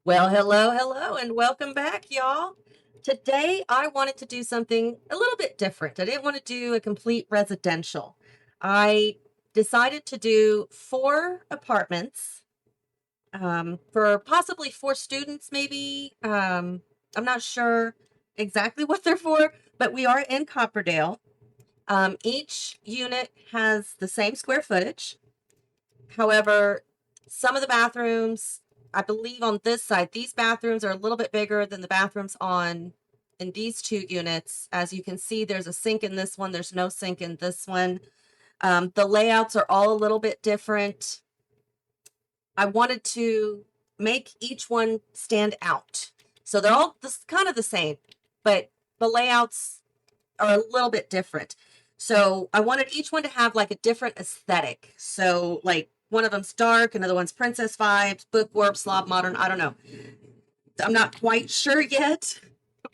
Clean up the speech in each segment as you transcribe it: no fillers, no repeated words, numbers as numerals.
Well, hello, hello, and welcome back, y'all. Today, I wanted to do something a little bit different. I didn't want to do a complete residential. I decided to do four apartments for possibly four students, maybe. I'm not sure exactly what they're for, but we are in Copperdale. Each unit has the same square footage. However, some of the bathrooms, I believe on this side, these bathrooms are a little bit bigger than the bathrooms on in these two units. As you can see, there's a sink in this one, there's no sink in this one. The layouts are all a little bit different. I wanted to make each one stand out. So they're all kind of the same, but the layouts are a little bit different. So I wanted each one to have like a different aesthetic. So like one of them's dark, another one's princess vibes, bookworm, slob, modern. I don't know. I'm not quite sure yet,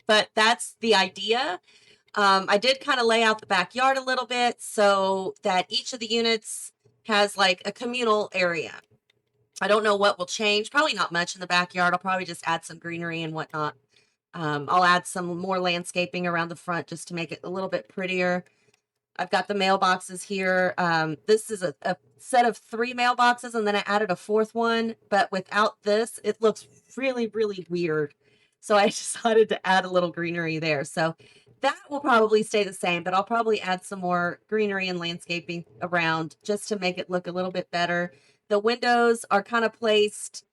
but that's the idea. I did kind of lay out the backyard a little bit so that each of the units has like a communal area. I don't know what will change. Probably not much in the backyard. I'll probably just add some greenery and whatnot. I'll add some more landscaping around the front just to make it a little bit prettier. I've got the mailboxes here. This is a set of three mailboxes, and then I added a fourth one. But without this, it looks really, really weird. So I decided to add a little greenery there. So that will probably stay the same, but I'll probably add some more greenery and landscaping around just to make it look a little bit better. The windows are kind of placed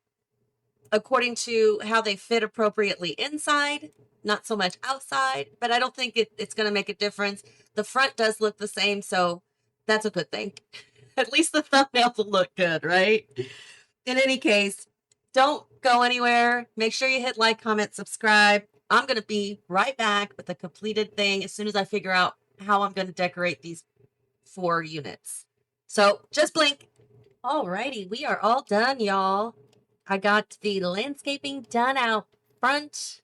according to how they fit appropriately inside, not so much outside, but I don't think it's going to make a difference. The front does look the same, so that's a good thing. At least the thumbnails will look good, right? In any case, don't go anywhere. Make sure you hit like, comment, subscribe. I'm going to be right back with the completed thing as soon as I figure out how I'm going to decorate these four units. So just blink. Alrighty, we are all done, y'all. I got the landscaping done out front.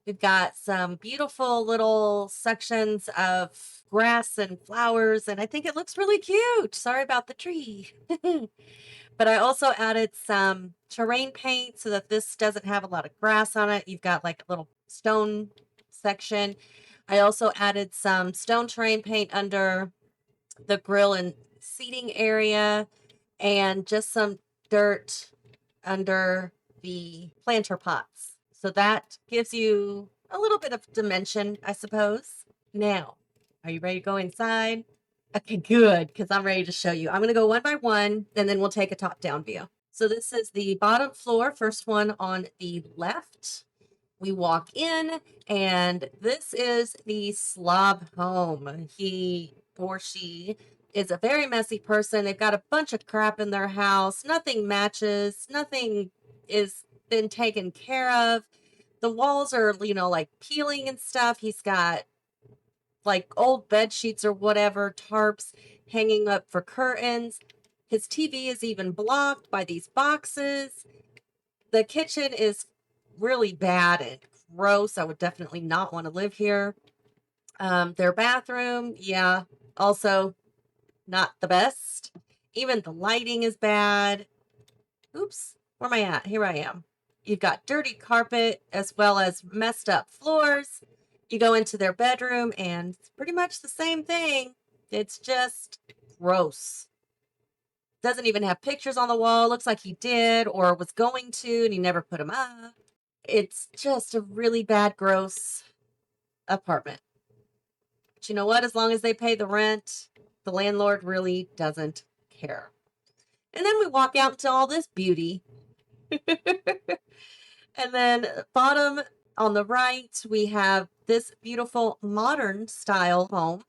We've got some beautiful little sections of grass and flowers, and I think it looks really cute. Sorry about the tree. But I also added some terrain paint so that this doesn't have a lot of grass on it. You've got like a little stone section. I also added some stone terrain paint under the grill and seating area and just some dirt under the planter pots. So that gives you a little bit of dimension, I suppose. Now, are you ready to go inside? Okay, good, because I'm ready to show you. I'm going to go one by one, and then we'll take a top-down view. So this is the bottom floor, first one on the left. We walk in, and this is the slob home. He or she is a very messy person. They've got a bunch of crap in their house. Nothing matches. Nothing is been taken care of. The walls are, like peeling and stuff. He's got like old bed sheets or whatever, tarps hanging up for curtains. His TV is even blocked by these boxes. The kitchen is really bad and gross. I would definitely not want to live here. Their bathroom, yeah, also not the best. Even the lighting is bad. Oops, where am I at? Here I am. You've got dirty carpet as well as messed up floors. You go into their bedroom and it's pretty much the same thing. It's just gross. Doesn't even have pictures on the wall. Looks like he did or was going to and he never put them up. It's just a really bad, gross apartment. But you know what? As long as they pay the rent, the landlord really doesn't care. And then we walk out into all this beauty. And then bottom on the right, we have this beautiful modern style home.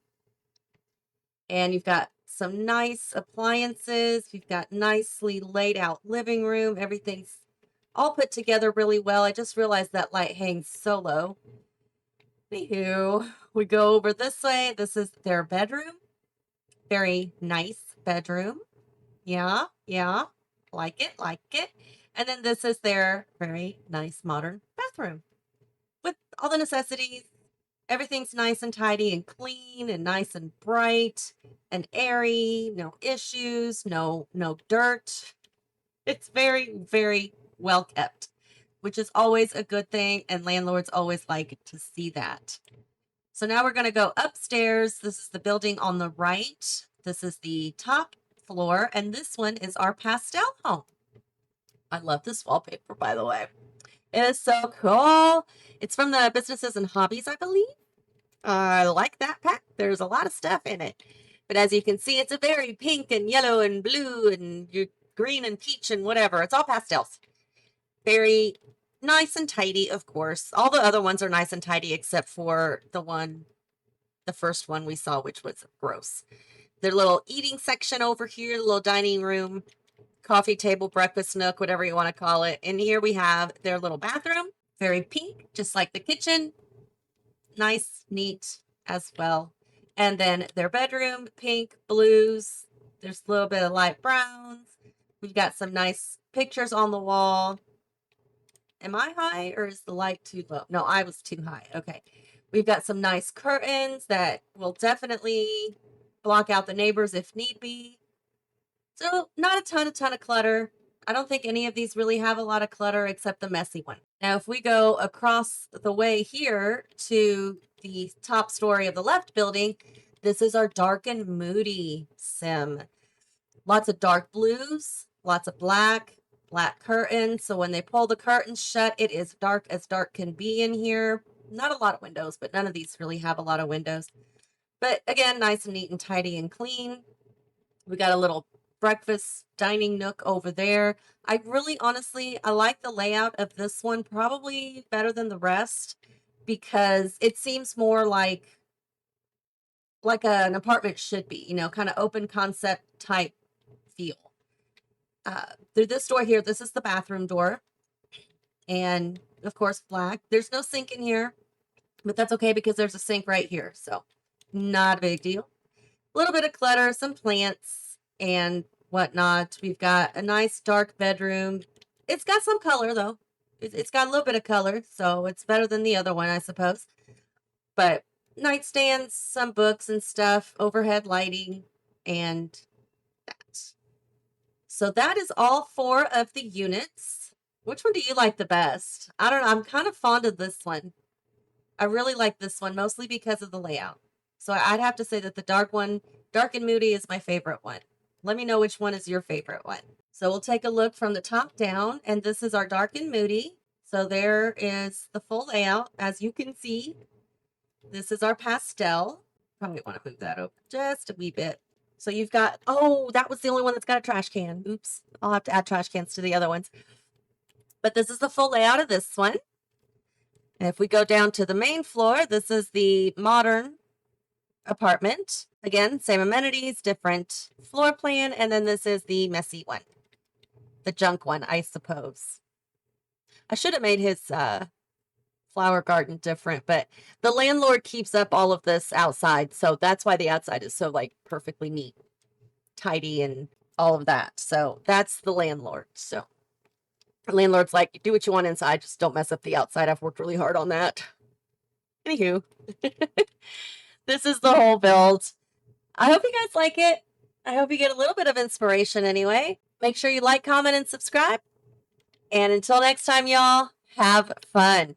And you've got some nice appliances. You've got nicely laid out living room. Everything's all put together really well. I just realized that light hangs so low. Anywho, we go over this way. This is their bedroom. Very nice bedroom. Yeah, yeah. Like it, like it. And then this is their very nice modern bathroom with all the necessities. Everything's nice and tidy and clean and nice and bright and airy. No issues, no dirt. It's very, very well kept. which is always a good thing, and landlords always like to see that. So now we're going to go upstairs. This is the building on the right. This is the top floor, and this one is our pastel home. I love this wallpaper, by the way. It is so cool. It's from the Businesses and Hobbies, I believe. I like that pack. There's a lot of stuff in it. But as you can see, it's a very pink and yellow and blue and green and peach and whatever. It's all pastels. Very nice and tidy, of course. All the other ones are nice and tidy except for the first one we saw, which was gross. Their little eating section over here, the little dining room, coffee table, breakfast nook, whatever you want to call it. And here we have their little bathroom, very pink, just like the kitchen. Nice, neat as well. And then their bedroom, pink, blues. There's a little bit of light browns. We've got some nice pictures on the wall. Am I high or is the light too low? No, I was too high. Okay. We've got some nice curtains that will definitely block out the neighbors if need be. So not a ton of clutter. I don't think any of these really have a lot of clutter except the messy one. Now, if we go across the way here to the top story of the left building, this is our dark and moody sim. Lots of dark blues, lots of black curtains. So when they pull the curtains shut, it is dark as dark can be in here. Not a lot of windows, but none of these really have a lot of windows. But again, nice and neat and tidy and clean. We got a little breakfast dining nook over there. I really honestly, I like the layout of this one probably better than the rest because it seems more like an apartment should be, kind of open concept type feel. Through this door here, this is the bathroom door. And of course, black. There's no sink in here, but that's okay because there's a sink right here. So not a big deal. A little bit of clutter, some plants and whatnot. We've got a nice dark bedroom. It's got some color though. It's got a little bit of color, so it's better than the other one, I suppose. But nightstands, some books and stuff, overhead lighting, and that. So that is all 4 of the units. Which one do you like the best? I don't know. I'm kind of fond of this one. I really like this one, mostly because of the layout. So I'd have to say that the dark one, dark and moody, is my favorite one. Let me know which one is your favorite one. So we'll take a look from the top down, and this is our dark and moody. So there is the full layout. As you can see, this is our pastel. Probably want to move that over just a wee bit. So you've got, oh, that was the only one that's got a trash can. Oops. I'll have to add trash cans to the other ones. But this is the full layout of this one. And if we go down to the main floor, this is the modern apartment. Again, same amenities, different floor plan. And then this is the messy one. The junk one, I suppose. I should have made his flower garden different, but the landlord keeps up all of this outside. So that's why the outside is so perfectly neat, tidy, and all of that. So that's the landlord. So the landlord's like, do what you want inside, just don't mess up the outside. I've worked really hard on that. Anywho, this is the whole build. I hope you guys like it. I hope you get a little bit of inspiration anyway. Make sure you like, comment, and subscribe. And until next time, y'all, have fun.